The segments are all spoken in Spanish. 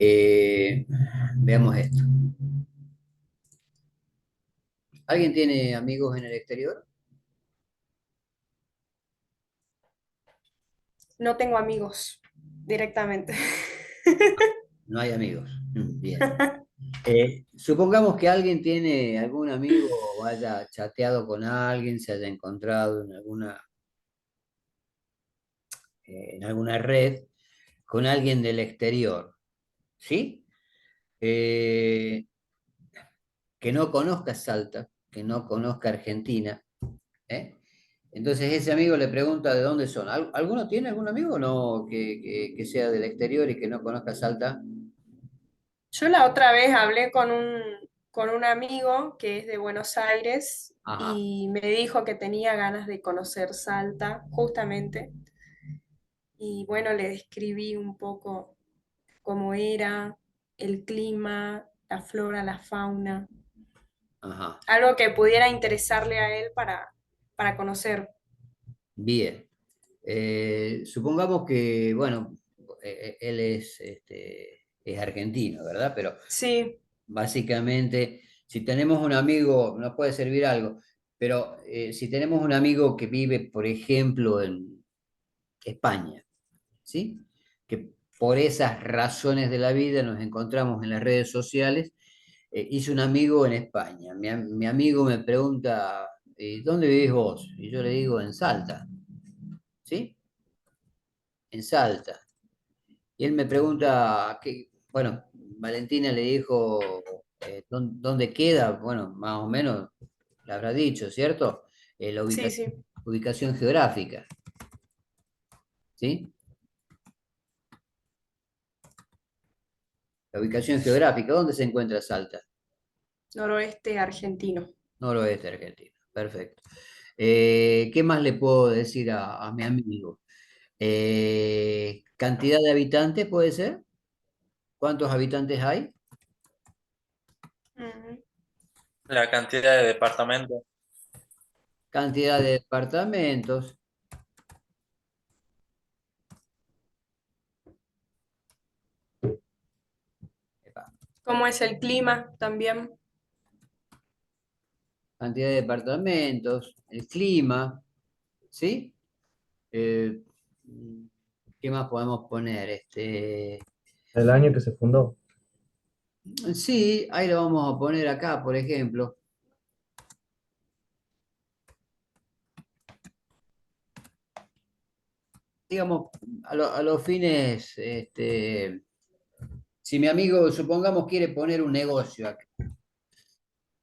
Eh, Veamos esto. ¿Alguien tiene amigos en el exterior? No tengo amigos directamente. No hay amigos. Bien. Supongamos que alguien tiene algún amigo o haya chateado con alguien, se haya encontrado en alguna red con alguien del exterior, ¿sí? Eh, que no conozca Salta, que no conozca Argentina, ¿eh? Entonces ese amigo le pregunta de dónde son. ¿Alguno tiene algún amigo no que sea del exterior y que no conozca Salta? Yo la otra vez hablé con un amigo que es de Buenos Aires Ajá, y me dijo que tenía ganas de conocer Salta, justamente. Y bueno, le describí un poco cómo era, el clima, la flora, la fauna, ajá. algo que pudiera interesarle a él para conocer. Bien. Supongamos que, bueno, él es argentino, ¿verdad? Pero Sí, básicamente, si tenemos un amigo, nos puede servir algo, pero si tenemos un amigo que vive, por ejemplo, en España, ¿sí? Que por esas razones de la vida nos encontramos en las redes sociales, hice un amigo en España. Mi amigo me pregunta, ¿dónde vivís vos? Y yo le digo, en Salta, ¿sí? En Salta. Y él me pregunta, bueno, Valentina le dijo, ¿dónde queda? Bueno, más o menos le habrá dicho, ¿cierto? La sí, sí. ubicación geográfica, ¿sí? La ubicación geográfica, ¿dónde se encuentra Salta? Noroeste argentino. Noroeste argentino, perfecto. ¿Qué más le puedo decir a mi amigo? ¿Cantidad de habitantes puede ser? ¿Cuántos habitantes hay? Ujú. La cantidad de departamentos. ¿Cantidad de departamentos? Epa. ¿Cómo es el clima también? Cantidad de departamentos, el clima, ¿sí? Eh, ¿Qué más podemos poner? El año que se fundó. Sí, ahí lo vamos a poner acá, por ejemplo. Digamos, a los fines, si mi amigo, supongamos, quiere poner un negocio acá,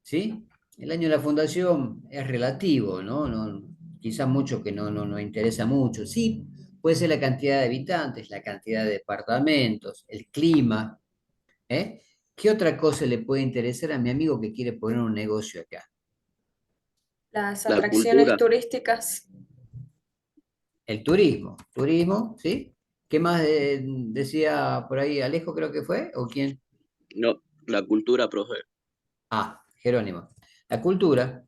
¿sí? El año de la fundación es relativo, ¿no? Quizás mucho que no interesa mucho. Sí, puede ser la cantidad de habitantes, la cantidad de departamentos, el clima, ¿eh? ¿Qué otra cosa le puede interesar a mi amigo que quiere poner un negocio acá? Las La atracciones cultura, turísticas. El turismo, ¿sí? ¿Qué más decía por ahí Alejo, creo que fue? ¿O quién? no, la cultura, profe. Ah, Jerónimo. La cultura,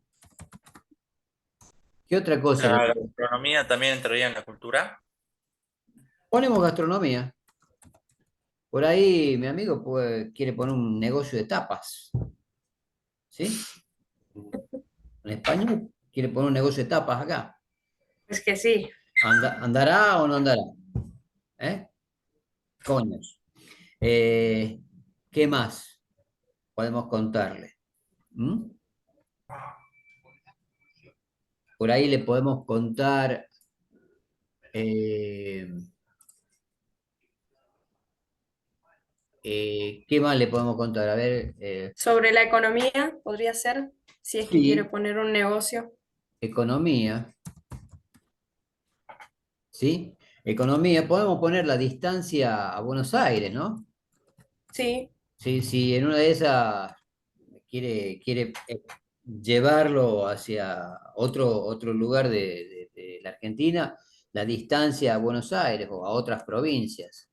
¿qué otra cosa le La puede? gastronomía también entraría en la cultura. Ponemos gastronomía. Por ahí mi amigo quiere poner un negocio de tapas, ¿sí? En español quiere poner un negocio de tapas acá. Es que sí. ¿Andará o no andará? ¿Eh? Coños. Eh, ¿Qué más podemos contarle? ¿Mm? Por ahí le podemos contar, eh, ¿qué más le podemos contar? A ver, Sobre la economía, podría ser, si es que quiere sí, poner un negocio. economía, ¿sí? Economía, podemos poner la distancia a Buenos Aires, ¿no? Sí, Sí, sí, en una de esas quiere llevarlo hacia otro lugar de la Argentina, la distancia a Buenos Aires o a otras provincias,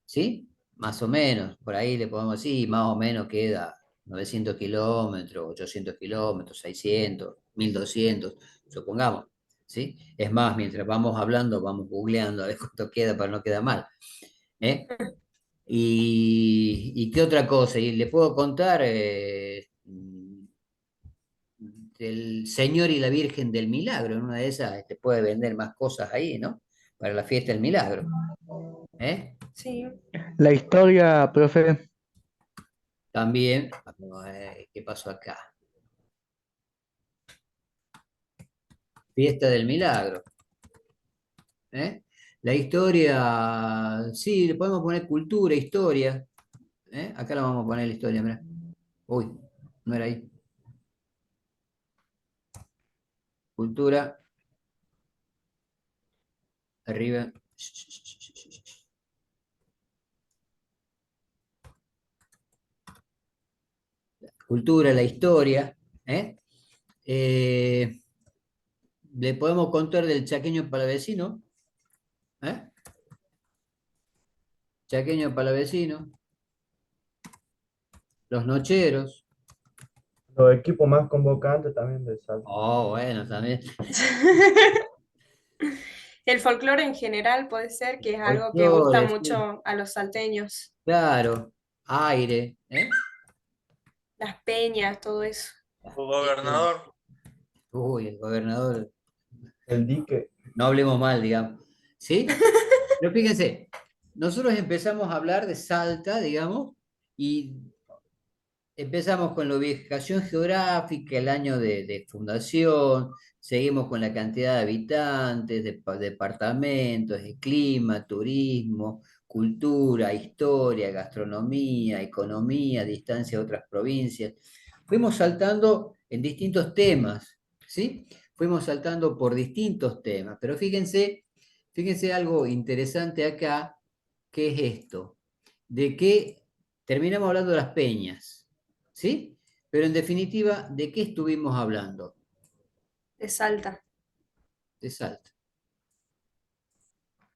¿sí? Más o menos, por ahí le podemos decir, más o menos queda 900 kilómetros, 800 kilómetros, 600, 1200, supongamos, ¿sí? Es más, mientras vamos hablando, vamos googleando a ver cuánto queda para no quedar mal, ¿eh? ¿Y qué otra cosa? Y le puedo contar del Señor y la Virgen del Milagro. En una de esas te puede vender más cosas ahí, ¿no? Para la fiesta del milagro. ¿Eh? Sí, La historia, profe, También, ¿qué pasó acá? Fiesta del milagro. ¿Eh? La historia, sí, le podemos poner cultura, historia. ¿Eh? Acá la vamos a poner la historia, mira. Uy, no era ahí. Cultura, arriba. Cultura, la historia. ¿Eh? Eh, le podemos contar del chaqueño palavecino. ¿Eh? Chaqueño palavecino. Los nocheros. los equipos más convocantes también de Salta. Oh, bueno, también. el folclore en general puede ser que es algo que gusta Folclore, sí. mucho a los salteños, Claro. Aire. ¿Eh? las peñas, todo eso. Tu gobernador. Uy, el gobernador. El dique. No hablemos mal, digamos. ¿Sí? Pero fíjense, nosotros empezamos a hablar de Salta, digamos, y empezamos con la ubicación geográfica, el año de fundación, seguimos con la cantidad de habitantes, departamentos, el clima, turismo, cultura, historia, gastronomía, economía, distancia a otras provincias. Fuimos saltando en distintos temas, ¿sí? Fuimos saltando por distintos temas, pero fíjense algo interesante acá, que es esto, de que terminamos hablando de las peñas, ¿sí? Pero en definitiva, ¿de qué estuvimos hablando? De Salta. De Salta.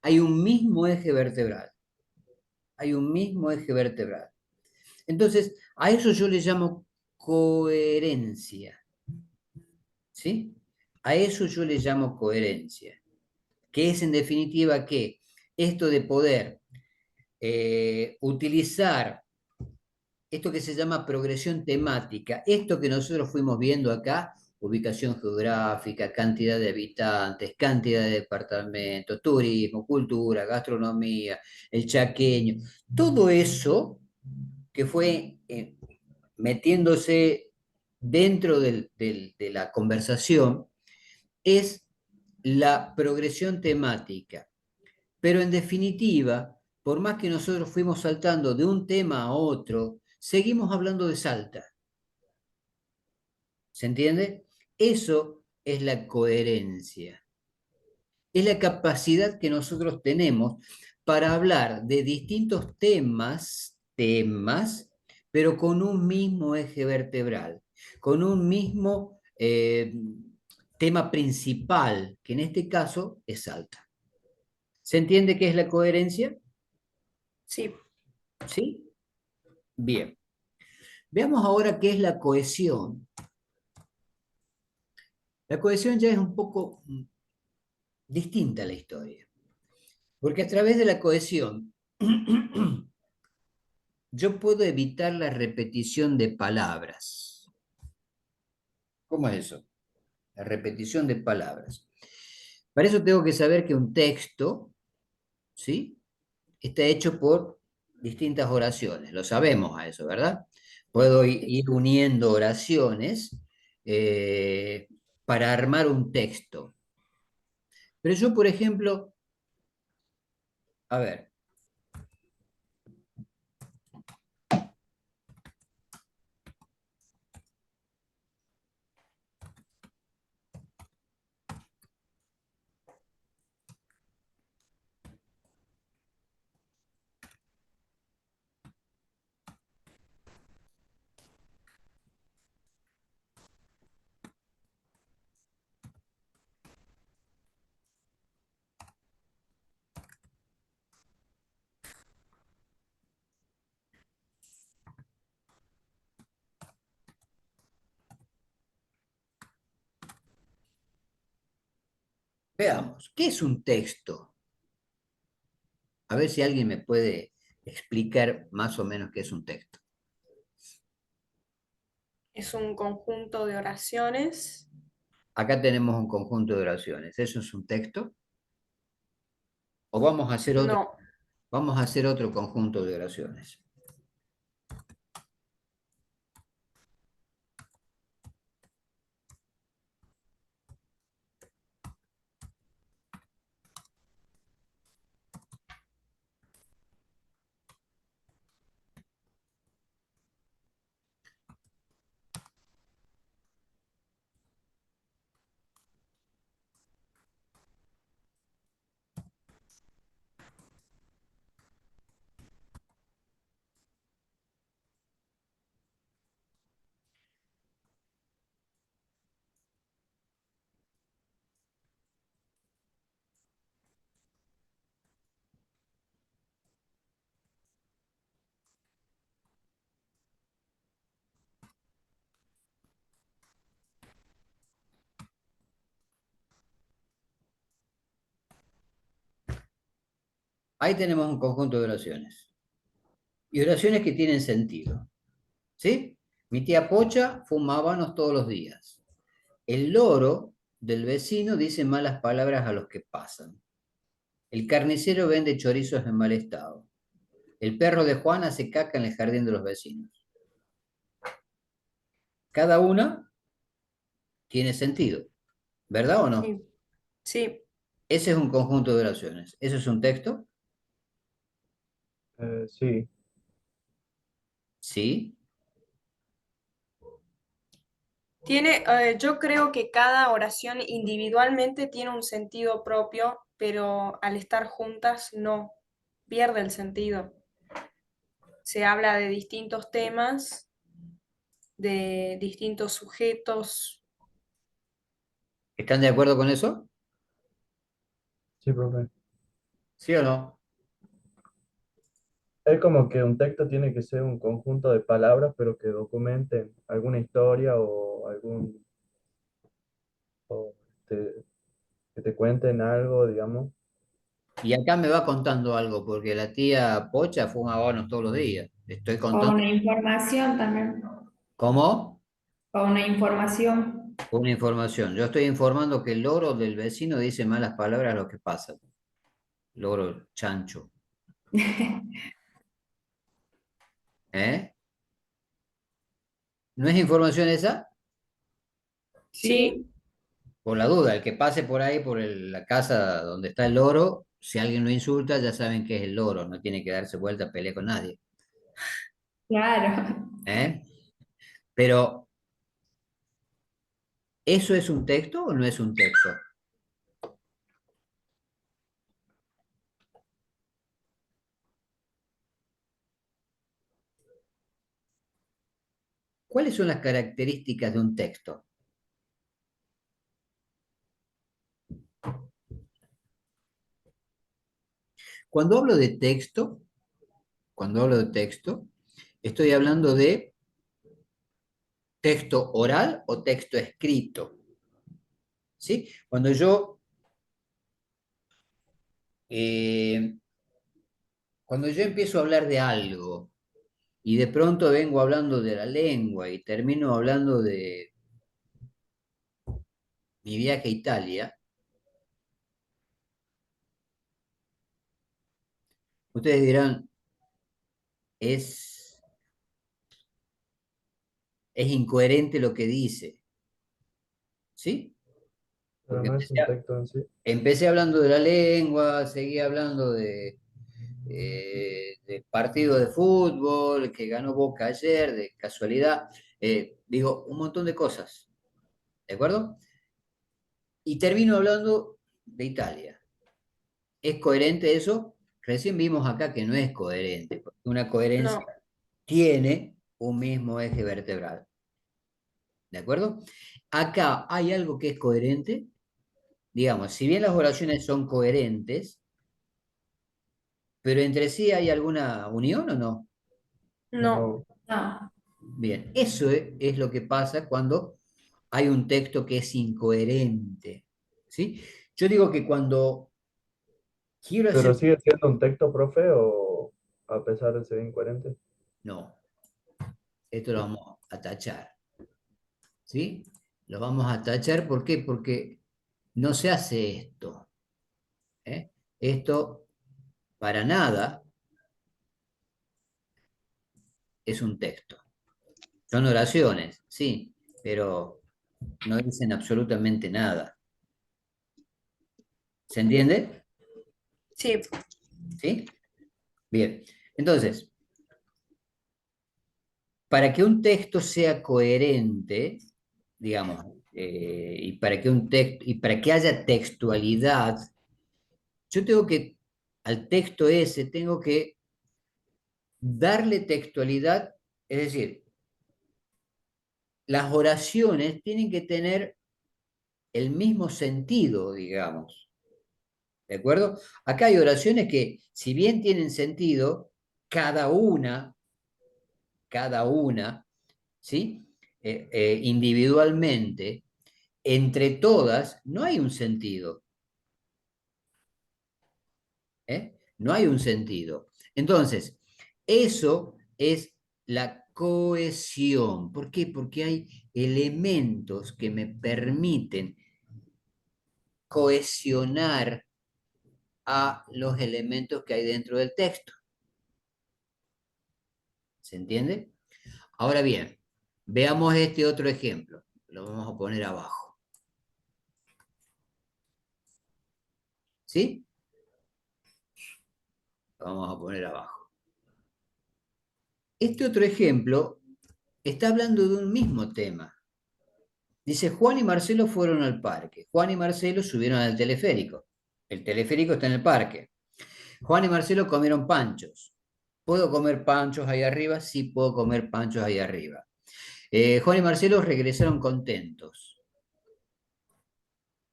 Hay un mismo eje vertebral, hay un mismo eje vertebral. Entonces, a eso yo le llamo coherencia, ¿sí? A eso yo le llamo coherencia, que es en definitiva que esto de poder utilizar esto que se llama progresión temática, esto que nosotros fuimos viendo acá, ubicación geográfica, cantidad de habitantes, cantidad de departamentos, turismo, cultura, gastronomía, el chaqueño, todo eso que fue metiéndose dentro de la conversación es la progresión temática. Pero en definitiva, por más que nosotros fuimos saltando de un tema a otro, seguimos hablando de Salta. ¿Se entiende? Eso es la coherencia. Es la capacidad que nosotros tenemos para hablar de distintos temas, pero con un mismo eje vertebral, con un mismo tema principal, que en este caso es Salta. ¿Se entiende qué es la coherencia? Sí, ¿Sí? Bien. Veamos ahora qué es la cohesión. La cohesión ya es un poco distinta a la historia, porque a través de la cohesión yo puedo evitar la repetición de palabras. ¿Cómo es eso? La repetición de palabras. Para eso tengo que saber que un texto, ¿sí? Está hecho por distintas oraciones. Lo sabemos a eso, ¿verdad? Puedo ir uniendo oraciones eh, para armar un texto. Pero yo, por ejemplo, a ver, veamos, ¿qué es un texto? A ver si alguien me puede explicar más o menos qué es un texto. Es un conjunto de oraciones. Acá tenemos un conjunto de oraciones. ¿Eso es un texto? ¿O vamos a hacer otro? No, Vamos a hacer otro conjunto de oraciones. Ahí tenemos un conjunto de oraciones. Y oraciones que tienen sentido. ¿Sí? Mi tía Pocha fuma habanos todos los días. El loro del vecino dice malas palabras a los que pasan. El carnicero vende chorizos en mal estado. El perro de Juan hace caca en el jardín de los vecinos. Cada una tiene sentido, ¿verdad o no? sí, sí. Ese es un conjunto de oraciones. ¿Eso es un texto? Sí, Sí. Yo creo que cada oración individualmente tiene un sentido propio, pero al estar juntas no, pierde el sentido. Se habla de distintos temas, de distintos sujetos. ¿Están de acuerdo con eso? sí, profe. ¿Sí o no? Es como que un texto tiene que ser un conjunto de palabras, pero que documenten alguna historia o o te- que te cuenten algo, digamos. Y acá me va contando algo, porque la tía Pocha fuma habanos todos los días. Estoy O contando. una información también, ¿Cómo? o una información. Una información. Yo estoy informando que el loro del vecino dice malas palabras a lo que pasa. Loro chancho. ¿Eh? ¿No es información esa? Sí, Sí, Por la duda, el que pase por ahí, por la casa donde está el loro, si alguien lo insulta, ya saben que es el loro, no tiene que darse vuelta a pelear con nadie. claro. ¿Eh? Pero, ¿eso es un texto o no es un texto? ¿Cuáles son las características de un texto? Cuando hablo de texto, cuando hablo de texto, estoy hablando de texto oral o texto escrito. ¿Sí? Eh, cuando yo empiezo a hablar de algo y de pronto vengo hablando de la lengua y termino hablando de mi viaje a Italia, ustedes dirán, es, es incoherente lo que dice, ¿sí? Pero Porque no es un texto en sí. empecé hablando de la lengua, seguí hablando de partido de fútbol, que ganó Boca ayer, de casualidad, digo, un montón de cosas, ¿de acuerdo? Y termino hablando de Italia. ¿Es coherente eso? Recién vimos acá que no es coherente, porque una coherencia no, tiene un mismo eje vertebral, ¿de acuerdo? Acá hay algo que es coherente, digamos, si bien las oraciones son coherentes, pero entre sí hay alguna unión o no. no, No, No, Bien, eso es lo que pasa cuando hay un texto que es incoherente, ¿sí? Yo digo que cuando quiero pero hacer, sigue siendo un texto, profe, a pesar de ser incoherente. No, esto lo vamos a tachar, ¿sí? Lo vamos a tachar, ¿por qué? Porque no se hace esto, ¿eh? Esto para nada es un texto. Son oraciones, sí, pero no dicen absolutamente nada. ¿Se entiende? Sí, ¿Sí? Bien. Entonces, para que un texto sea coherente, digamos, y para que un texto, y para que haya textualidad, yo tengo que, al texto ese, tengo que darle textualidad, es decir, las oraciones tienen que tener el mismo sentido, digamos. ¿De acuerdo? Acá hay oraciones que, si bien tienen sentido, cada una, cada una, ¿sí? Individualmente, entre todas, no hay un sentido, ¿eh? No hay un sentido. Entonces, eso es la cohesión. ¿Por qué? Porque hay elementos que me permiten cohesionar a los elementos que hay dentro del texto. ¿Se entiende? Ahora bien, veamos este otro ejemplo. Lo vamos a poner abajo. ¿Sí? Lo vamos a poner abajo. Este otro ejemplo está hablando de un mismo tema. Dice, Juan y Marcelo fueron al parque. Juan y Marcelo subieron al teleférico. El teleférico está en el parque. Juan y Marcelo comieron panchos. ¿Puedo comer panchos ahí arriba? Sí, puedo comer panchos ahí arriba. Juan y Marcelo regresaron contentos.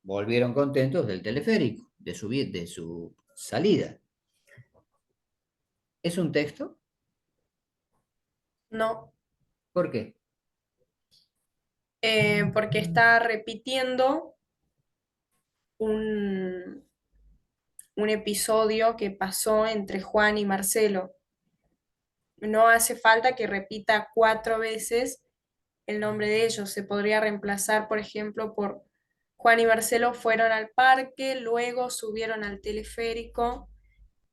Volvieron contentos del teleférico, de su salida. ¿Es un texto? no, ¿Por qué? porque está repitiendo un, un episodio que pasó entre Juan y Marcelo. No hace falta que repita 4 veces el nombre de ellos. Se podría reemplazar, por ejemplo, por Juan y Marcelo fueron al parque, luego subieron al teleférico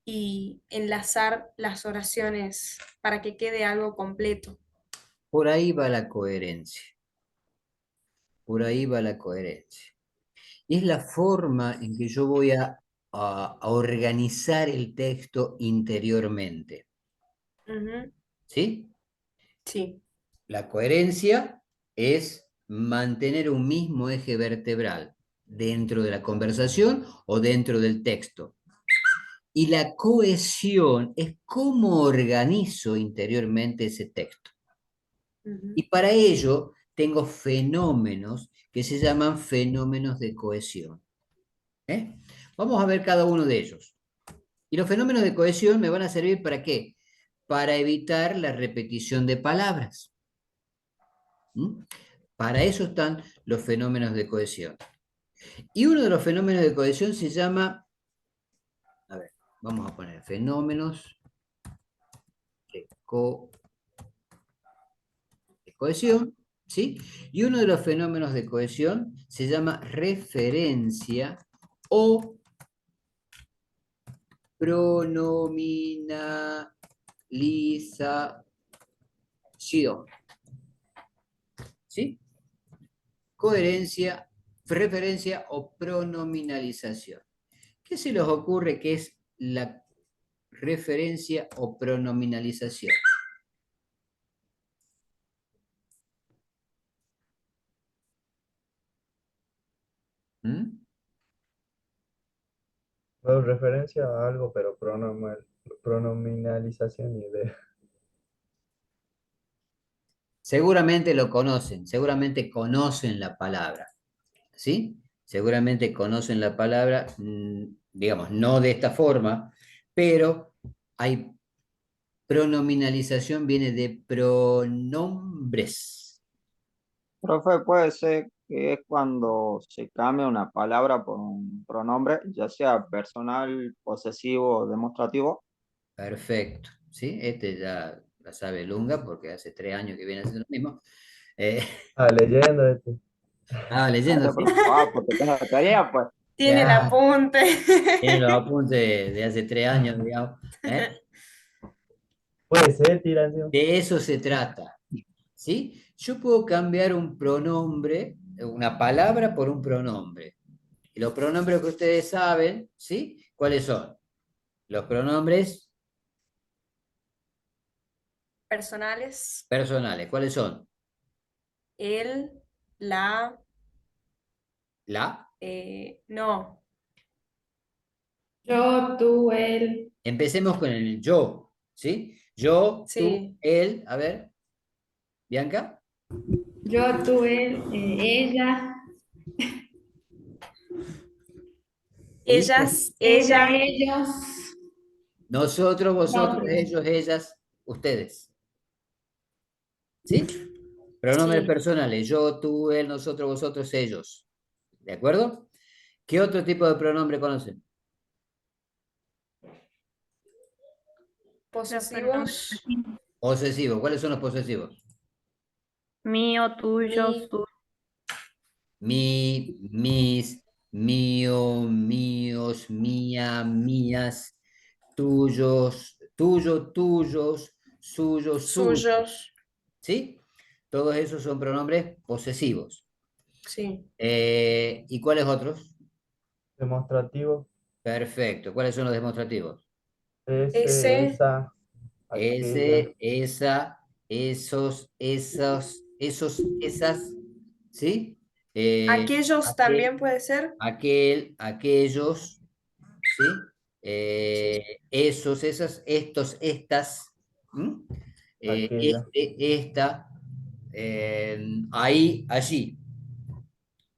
y enlazar las oraciones para que quede algo completo. Por ahí va la coherencia. Por ahí va la coherencia. Es la forma en que yo voy a organizar el texto interiormente. Ujú, ¿Sí? sí. La coherencia es mantener un mismo eje vertebral dentro de la conversación o dentro del texto. Y la cohesión es cómo organizo interiormente ese texto. Ujú, Y para ello tengo fenómenos que se llaman fenómenos de cohesión. ¿Eh? Vamos a ver cada uno de ellos. Y los fenómenos de cohesión me van a servir ¿para qué? Para evitar la repetición de palabras. ¿Mm? Para eso están los fenómenos de cohesión. Y uno de los fenómenos de cohesión se llama, a ver, vamos a poner fenómenos de, de cohesión, ¿sí? Y uno de los fenómenos de cohesión se llama referencia o pronominalización, ¿sí? Coherencia, referencia o pronominalización. ¿Qué se les ocurre que es la referencia o pronominalización? ¿Mm? Hago referencia a algo, pero pronominalización ni idea. Seguramente conocen la palabra, ¿sí? Seguramente conocen la palabra, digamos, no de esta forma, pero hay pronominalización, viene de pronombres. Profe, puede ser que es cuando se cambia una palabra por un pronombre, ya sea personal, posesivo o demostrativo. Perfecto, ¿sí? Este ya la sabe Lunga porque hace 3 años que viene haciendo lo mismo. Eh, Leyendo este. No leyendo, te sí. preocupes, porque tengo la tarea, pues. Tiene el Ya, apunte. tiene los apuntes de hace 3 años, digamos. ¿Eh? Puede ser, tira encima. De eso se trata, ¿sí? Yo puedo cambiar un pronombre, una palabra por un pronombre. Y los pronombres que ustedes saben, ¿sí? ¿Cuáles son? Los pronombres Personales, personales, ¿cuáles son? él, la, La. no, Yo, tú, él. Empecemos con el yo, ¿sí? Yo, tú, sí. él, a ver, Bianca. Yo, tú, él, ella. Y Ellas, Ella, ella, ellos. nosotros, vosotros, No. ellos, ellas, ustedes, ¿sí? Pronombres sí. personales, yo, tú, él, nosotros, vosotros, ellos. ¿De acuerdo? ¿Qué otro tipo de pronombre conocen? Los pronombres Posesivos, pasivos. Posesivos. ¿Cuáles son los posesivos? Mío, tuyo, mi, su. Mi, mis, mío, míos, mía, mías, tuyos, tuyo, tuyos, suyos, suyos. suyos, ¿Sí? Todos esos son pronombres posesivos. sí. ¿Y cuáles otros? Demostrativo. Perfecto. ¿Cuáles son los demostrativos? Ese, Ese, esa, aquella. Ese, esa, esos, esas, ¿sí? aquellos Aquel, también puede ser. aquellos, ¿sí? Sí, Esos, esas, estos, estas, ¿m? Aquella. Esta, ahí, allí,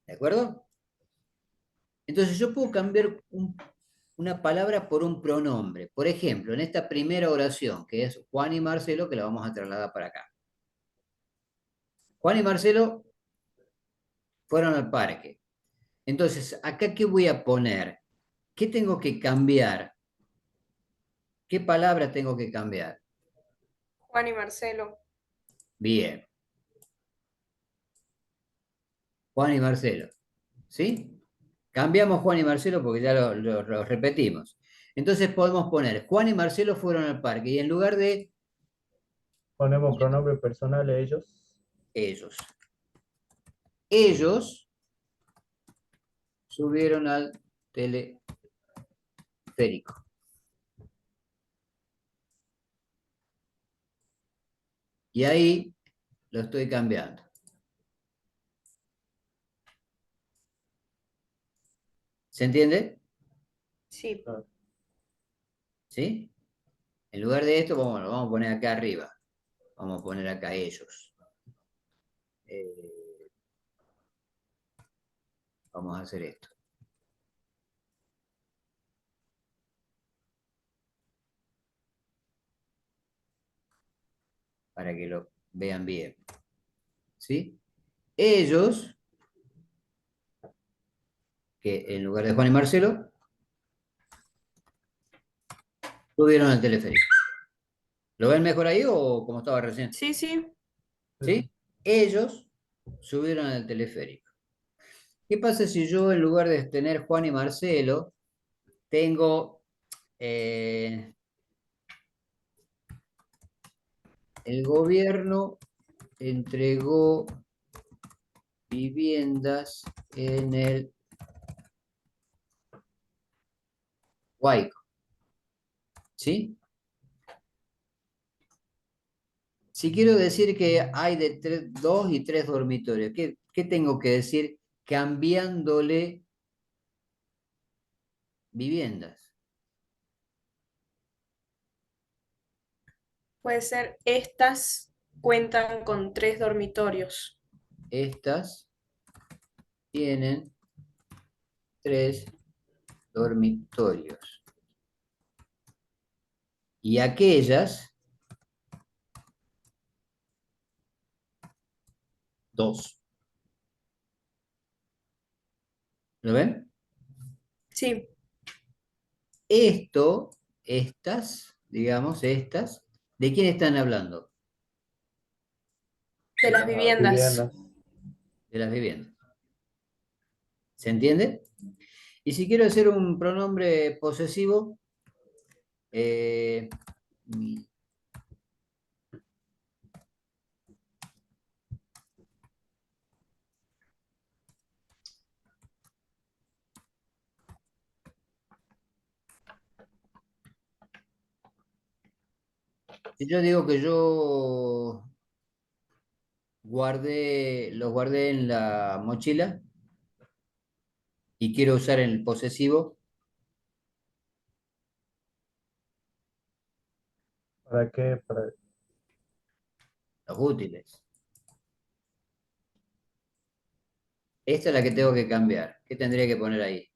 ¿de acuerdo? Entonces yo puedo cambiar una palabra por un pronombre. Por ejemplo, en esta primera oración, que es Juan y Marcelo, que la vamos a trasladar para acá. Juan y Marcelo fueron al parque. Entonces, ¿acá qué voy a poner? ¿Qué tengo que cambiar? ¿Qué palabra tengo que cambiar? Juan y Marcelo. Bien, Juan y Marcelo. ¿Sí? Cambiamos Juan y Marcelo porque ya lo repetimos. Entonces podemos poner Juan y Marcelo fueron al parque y en lugar de Ponemos pronombre personal ellos. ellos, ellos subieron al teleférico. Y ahí lo estoy cambiando. ¿Se entiende? Sí, ¿Sí? En lugar de esto, lo vamos a poner acá arriba. Vamos a poner acá ellos. Eh, vamos a hacer esto. Para que lo vean bien. ¿Sí? Ellos, que en lugar de Juan y Marcelo, subieron al teleférico. ¿Lo ven mejor ahí o como estaba recién? sí, sí. ¿Sí? Ellos subieron al teleférico. ¿Qué pasa si yo en lugar de tener Juan y Marcelo, tengo el gobierno entregó viviendas en el Huayco? ¿Sí? Si quiero decir que hay de 2 y 3 dormitorios, ¿qué tengo que decir cambiándole viviendas? Puede ser estas cuentan con 3 dormitorios. Estas tienen 3 dormitorios. Y aquellas, 2. ¿Lo ven? Sí, Esto, estas, digamos, estas, ¿De quién están hablando? De las Las viviendas. viviendas. De las viviendas. ¿Se entiende? Y si quiero hacer un pronombre posesivo, mi- si yo digo que yo los guardé en la mochila y quiero usar el posesivo, ¿Para qué? Para... los útiles. Esta es la que tengo que cambiar. ¿Qué tendría que poner ahí?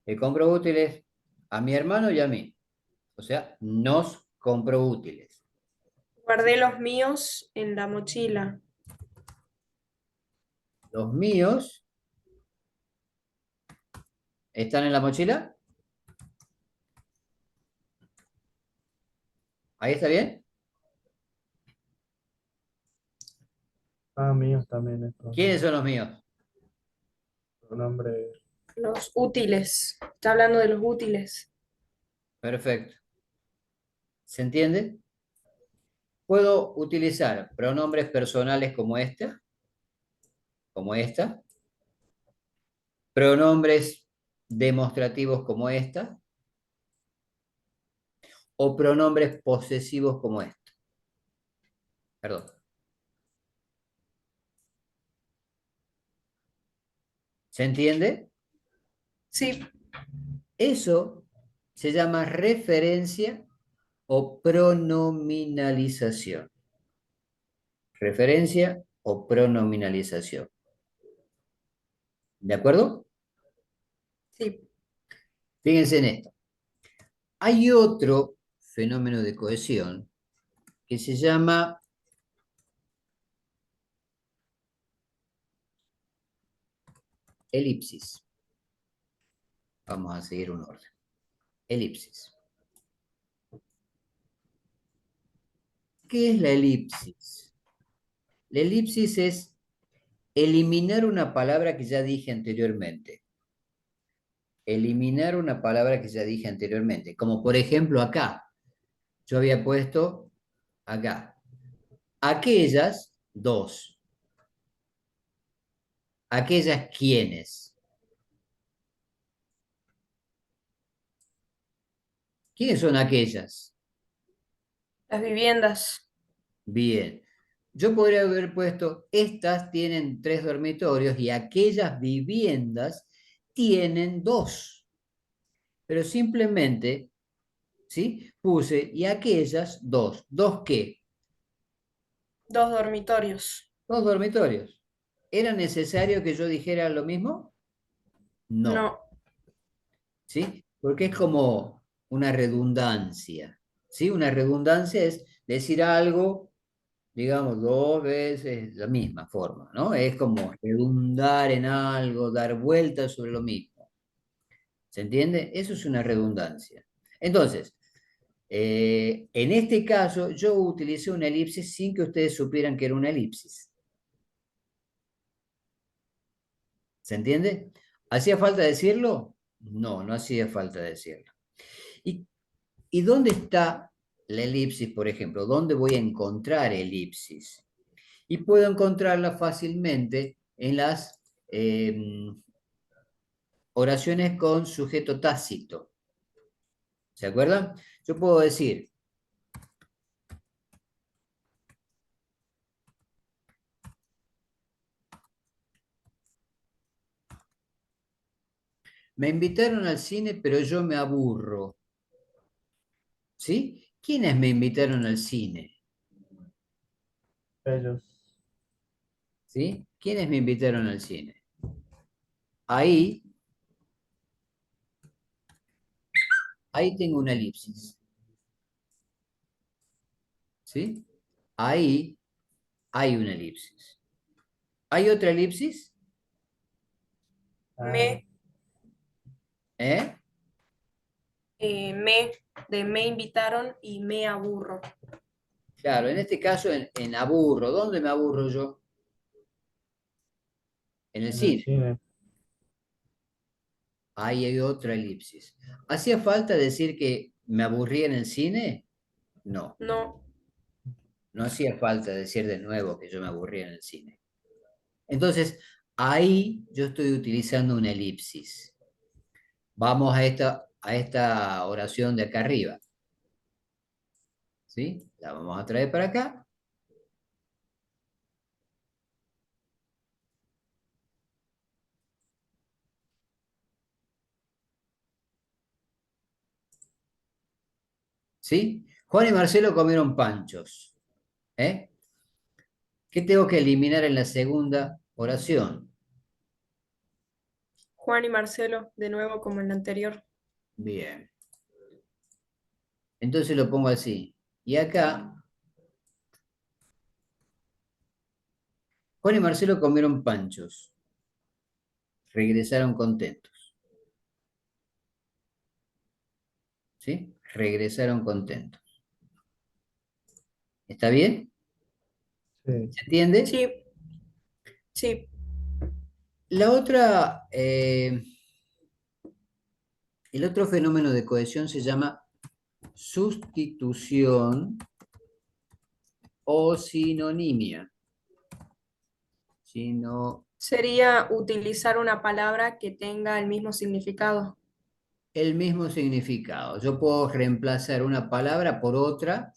Le compro útiles a mi hermano y a mí. O sea, nos compro útiles. Guardé los míos en la mochila. Los míos están en la mochila. ¿Ahí está bien? Ah, míos también esto. ¿Quiénes son los míos? Pronombre. Los útiles. Está hablando de los útiles. Perfecto. ¿Se entiende? Puedo utilizar pronombres personales como esta, pronombres demostrativos como esta, o pronombres posesivos como esta. Perdón. ¿Se entiende? Sí, Eso se llama referencia o pronominalización. Referencia o pronominalización. ¿De acuerdo? sí. Fíjense en esto. Hay otro fenómeno de cohesión que se llama elipsis. Vamos a seguir un orden. Elipsis. ¿Qué es la elipsis? La elipsis es eliminar una palabra que ya dije anteriormente. Eliminar una palabra que ya dije anteriormente. Como por ejemplo acá. Yo había puesto acá. Aquellas dos. Aquellas quienes. ¿Quiénes son aquellas? Las viviendas. Bien. Yo podría haber puesto, estas tienen 3 dormitorios y aquellas viviendas tienen 2. Pero simplemente, ¿sí? Puse, y aquellas 2. ¿2 qué? 2 dormitorios. 2 dormitorios. ¿Era necesario que yo dijera lo mismo? No. No. ¿Sí? Porque es como una redundancia, ¿sí? Una redundancia es decir algo, digamos, 2 veces la misma forma, ¿no? Es como redundar en algo, dar vueltas sobre lo mismo. ¿Se entiende? Eso es una redundancia. Entonces, en este caso, yo utilicé una elipsis sin que ustedes supieran que era una elipsis. ¿Se entiende? ¿Hacía falta decirlo? No, no hacía falta decirlo. ¿Y, y dónde está la elipsis, por ejemplo? ¿Dónde voy a encontrar elipsis? Y puedo encontrarla fácilmente en las oraciones con sujeto tácito. ¿Se acuerdan? Yo puedo decir, me invitaron al cine, pero yo me aburro. ¿Sí? ¿Quiénes me invitaron al cine? Ellos. ¿Sí? ¿Quiénes me invitaron al cine? Ahí, ahí tengo una elipsis. ¿Sí? Ahí hay una elipsis. ¿Hay otra elipsis? Me, ¿Eh? de me invitaron y me aburro. Claro, en este caso en aburro. ¿Dónde me aburro yo? En el En el cine. cine. Ahí hay otra elipsis. ¿Hacía falta decir que me aburrí en el cine? No, No, no hacía falta decir de nuevo que yo me aburrí en el cine. Entonces, ahí yo estoy utilizando una elipsis. Vamos a esta oración de acá arriba. ¿Sí? La vamos a traer para acá. ¿Sí? Juan y Marcelo comieron panchos. ¿Eh? ¿Qué tengo que eliminar en la segunda oración? Juan y Marcelo, de nuevo como en la anterior. Bien. Entonces lo pongo así. Y acá, Juan y Marcelo comieron panchos. Regresaron contentos. ¿Sí? Regresaron contentos. ¿Está bien? Sí. ¿Se entiende? Sí, sí, La otra, el otro fenómeno de cohesión se llama sustitución o sinonimia. Sino sería utilizar una palabra que tenga el mismo significado. el mismo significado. Yo puedo reemplazar una palabra por otra,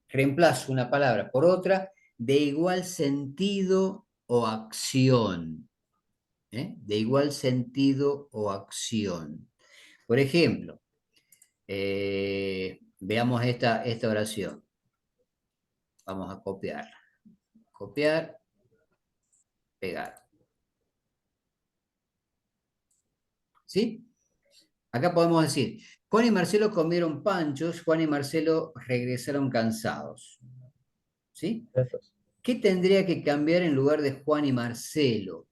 reemplazo una palabra por otra de igual sentido o acción. ¿Eh? De igual sentido o acción. Por ejemplo, veamos esta oración. Vamos a copiarla. Copiar, pegar. ¿Sí? Acá podemos decir, Juan y Marcelo comieron panchos, Juan y Marcelo regresaron cansados. ¿Sí? Esos. ¿Qué tendría que cambiar en lugar de Juan y Marcelo?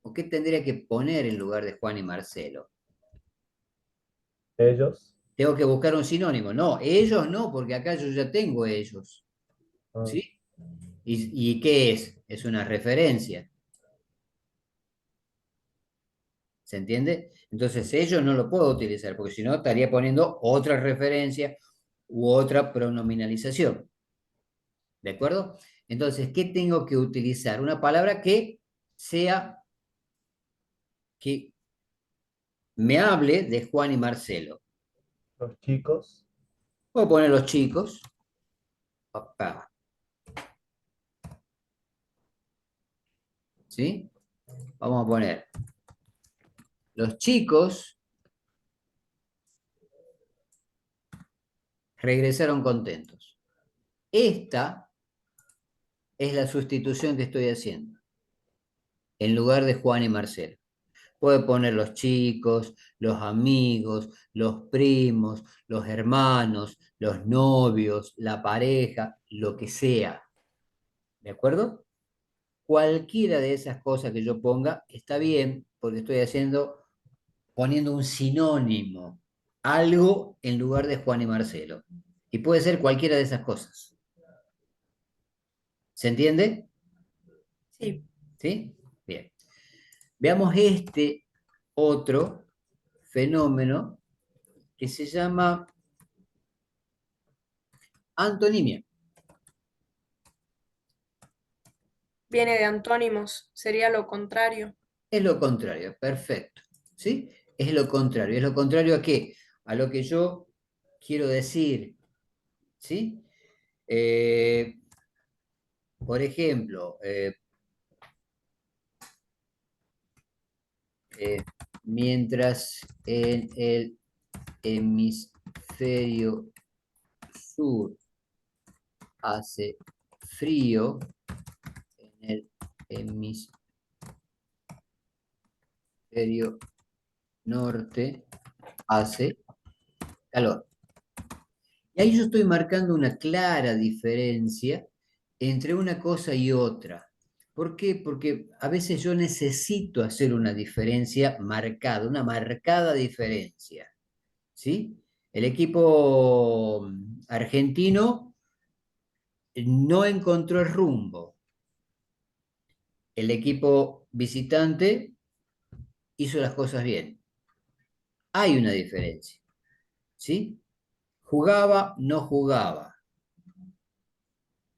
¿O qué tendría que poner en lugar de Juan y Marcelo? Ellos. Tengo que buscar un sinónimo. No, ellos no, porque acá yo ya tengo ellos. Ah, ¿Sí? ¿Y qué es? Es una referencia. ¿Se entiende? Entonces ellos no lo puedo utilizar, porque si no estaría poniendo otra referencia u otra pronominalización. ¿De acuerdo? Entonces, ¿qué tengo que utilizar? Una palabra que sea, que me hable de Juan y Marcelo. los chicos. Puedo poner los chicos. Papá. ¿Sí? Vamos a poner los chicos regresaron contentos. Esta es la sustitución que estoy haciendo en lugar de Juan y Marcelo. Puede poner los chicos, los amigos, los primos, los hermanos, los novios, la pareja, lo que sea. ¿De acuerdo? Cualquiera de esas cosas que yo ponga está bien porque estoy poniendo un sinónimo, algo en lugar de Juan y Marcelo. Y puede ser cualquiera de esas cosas. ¿Se entiende? Sí, ¿Sí? Bien. Veamos este otro fenómeno que se llama antonimia. viene de antónimos, sería lo contrario. Es lo contrario, perfecto. ¿Sí? Es lo contrario. ¿Es lo contrario a qué? A lo que yo quiero decir. ¿Sí? Por ejemplo, mientras en el hemisferio sur hace frío, en el hemisferio norte hace calor. Y ahí yo estoy marcando una clara diferencia entre una cosa y otra. ¿Por qué? Porque a veces yo necesito hacer una diferencia marcada, una marcada diferencia, ¿sí? El equipo argentino no encontró el rumbo. El equipo visitante hizo las cosas bien. Hay una diferencia, ¿sí? Jugaba, no jugaba.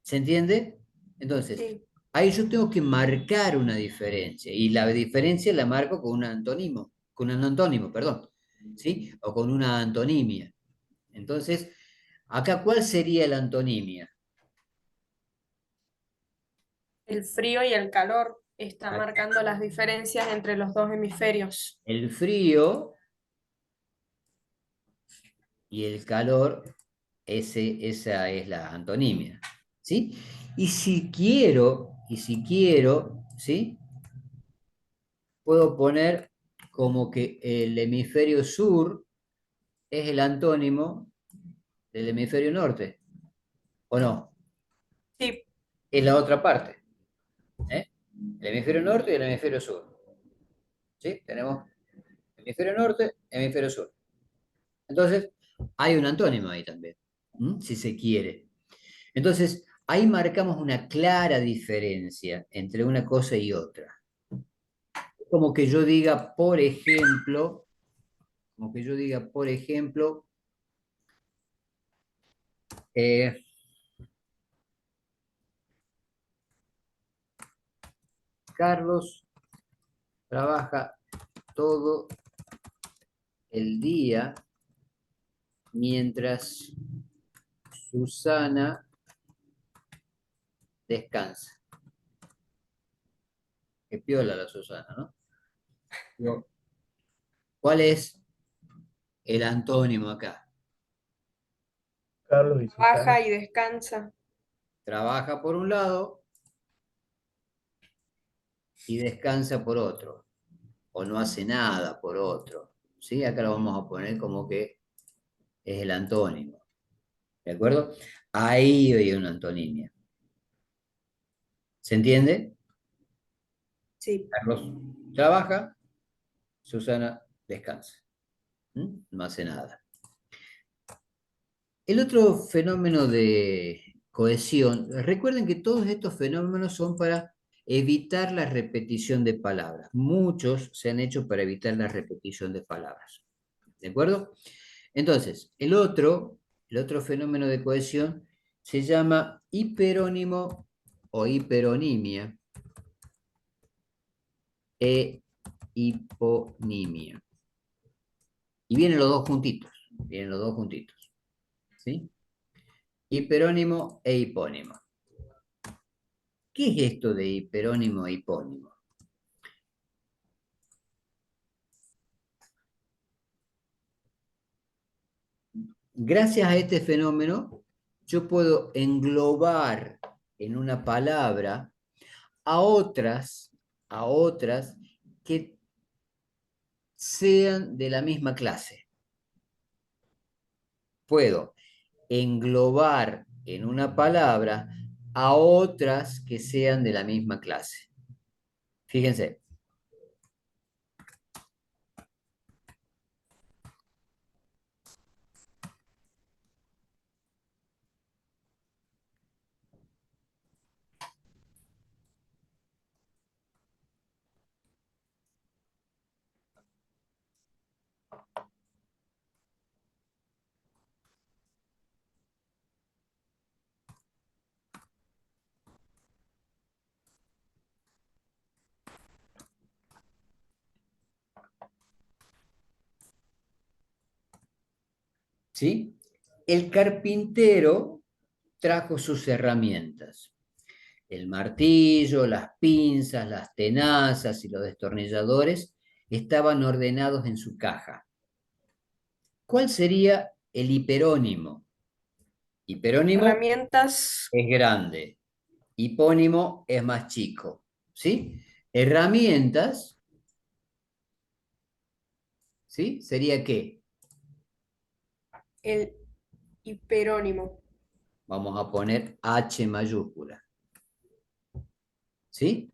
¿Se entiende? Entonces, Sí, ahí yo tengo que marcar una diferencia y la diferencia la marco con un antónimo, perdón, ¿sí? O con una antonimia. Entonces, acá, ¿cuál sería la antonimia? el frío y el calor está marcando las diferencias entre los dos hemisferios. El frío y el calor, esa es la antonimia, ¿sí? Y si quiero, ¿sí? Puedo poner como que el hemisferio sur es el antónimo del hemisferio norte, ¿o no? Sí, Es la otra parte, ¿eh? El hemisferio norte y el hemisferio sur, ¿sí? Tenemos hemisferio norte, hemisferio sur. Entonces, hay un antónimo ahí también, si se quiere. Entonces, ahí marcamos una clara diferencia entre una cosa y otra. Como que yo diga, por ejemplo, como que yo diga, por ejemplo, eh, Carlos trabaja todo el día mientras Susana descansa. Qué piola la Susana, ¿no? Digo, ¿cuál es el antónimo acá? Carlos y Susana. baja y descansa. Trabaja por un lado y descansa por otro, o no hace nada por otro. ¿Sí? Acá lo vamos a poner como que es el antónimo. ¿De acuerdo? Ahí hay una antonimia. ¿Se entiende? Sí, Carlos trabaja, Susana descansa. No hace nada. El otro fenómeno de cohesión, recuerden que todos estos fenómenos son para evitar la repetición de palabras. Muchos se han hecho para evitar la repetición de palabras. ¿De acuerdo? Entonces, el otro fenómeno de cohesión se llama hiperónimo o hiperonimia e hiponimia. Y vienen los dos juntitos, vienen los dos juntitos. ¿Sí? Hiperónimo e hipónimo. ¿Qué es esto de hiperónimo e hipónimo? Gracias a este fenómeno, yo puedo englobar en una palabra a otras que sean de la misma clase. Puedo englobar en una palabra a otras que sean de la misma clase. Fíjense. ¿Sí? El carpintero trajo sus herramientas. El martillo, las pinzas, las tenazas y los destornilladores estaban ordenados en su caja. ¿Cuál sería el hiperónimo? Hiperónimo herramientas, es grande, hipónimo es más chico, ¿sí? Herramientas, ¿sí? ¿Sería qué? el hiperónimo. Vamos a poner H mayúscula. ¿sí?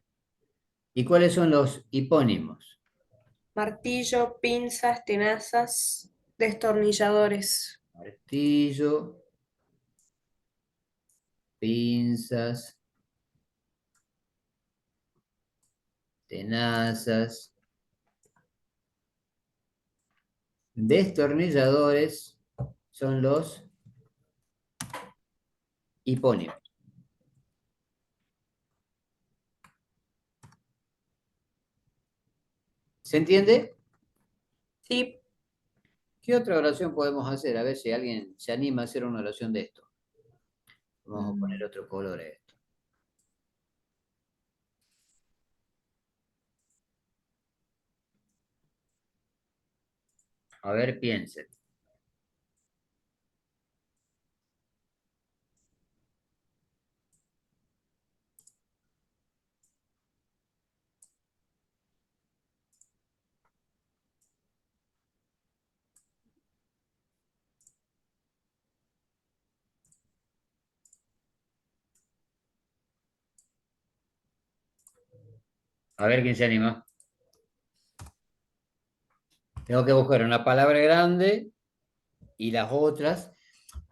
¿Y cuáles son los hipónimos? Martillo, pinzas, tenazas, destornilladores. Martillo, pinzas, tenazas, destornilladores son los hipónimos. ¿Se entiende? Sí, ¿Qué otra oración podemos hacer? A ver si alguien se anima a hacer una oración de esto. Vamos a poner otro color a esto. A ver, piensen. A ver quién se anima. Tengo que buscar una palabra grande y las otras.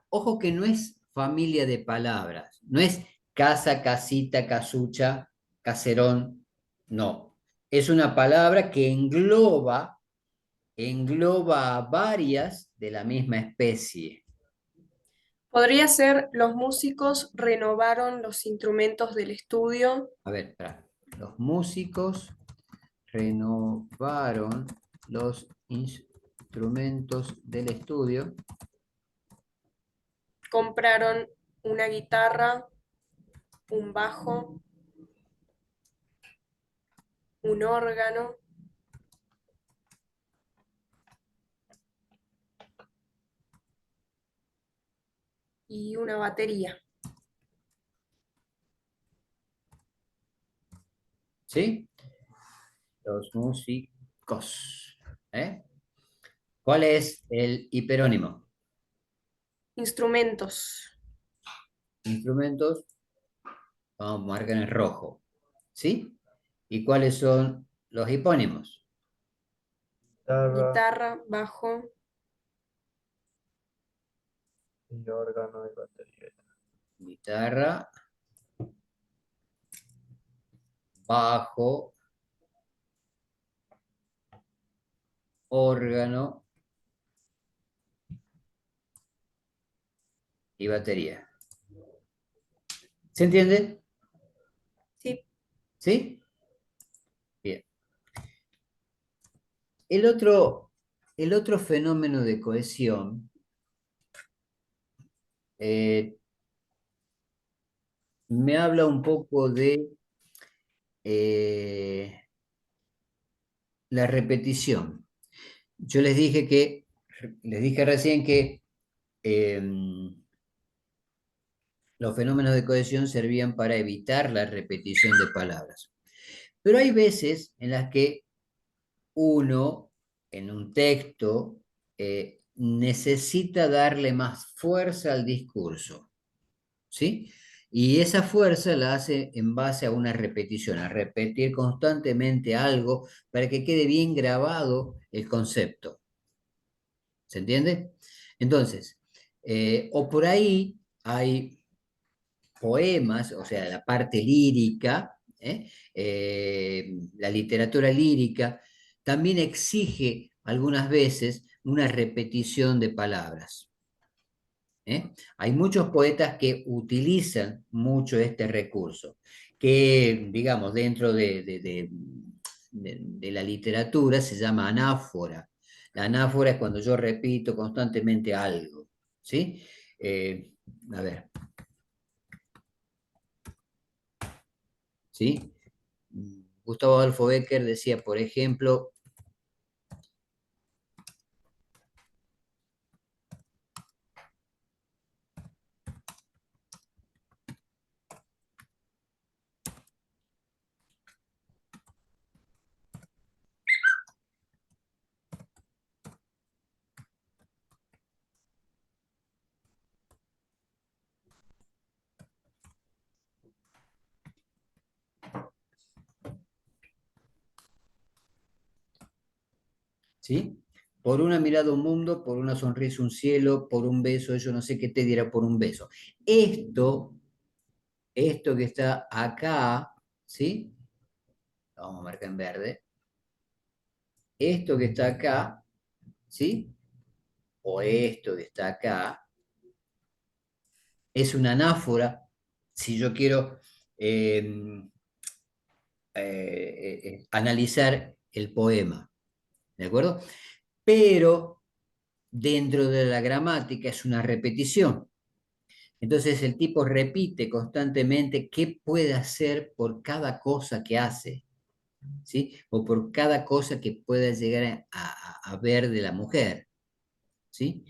Ojo que no es familia de palabras. No es casa, casita, casucha, caserón. No. Es una palabra que engloba a varias de la misma especie. podría ser los músicos renovaron los instrumentos del estudio, A ver, espera. Los músicos renovaron los instrumentos del estudio. compraron una guitarra, un bajo, un órgano, y una batería. ¿Sí? Los músicos. ¿Eh? ¿Cuál es el hiperónimo? Instrumentos. Instrumentos, vamos a marcar en rojo. ¿Sí? ¿Y cuáles son los hipónimos? Guitarra Guitarra, bajo, y órgano y batería. Guitarra, bajo, órgano y batería. ¿Se entiende? sí, ¿Sí? Bien. El otro fenómeno de cohesión me habla un poco de eh, la repetición. Yo les dije recién que los fenómenos de cohesión servían para evitar la repetición de palabras. Pero hay veces en las que uno, en un texto, necesita darle más fuerza al discurso, ¿sí? Y esa fuerza la hace en base a una repetición, a repetir constantemente algo para que quede bien grabado el concepto. ¿Se entiende? Entonces, o por ahí hay poemas, o sea, la parte lírica, la literatura lírica, también exige algunas veces una repetición de palabras. Hay muchos poetas que utilizan mucho este recurso, que, digamos, dentro de la literatura se llama anáfora. La anáfora es cuando yo repito constantemente algo, ¿sí? A ver, ¿sí? Gustavo Adolfo Bécquer decía, por ejemplo, ¿sí? Por una mirada un mundo, por una sonrisa un cielo, por un beso, yo no sé qué te diera por un beso. Esto, esto que está acá, ¿sí? Lo vamos a marcar en verde. Esto que está acá, ¿sí? O esto que está acá, es una anáfora, si yo quiero analizar el poema, ¿de acuerdo? Pero dentro de la gramática es una repetición. Entonces el tipo repite constantemente qué puede hacer por cada cosa que hace, ¿sí? O por cada cosa que pueda llegar a ver de la mujer, ¿sí?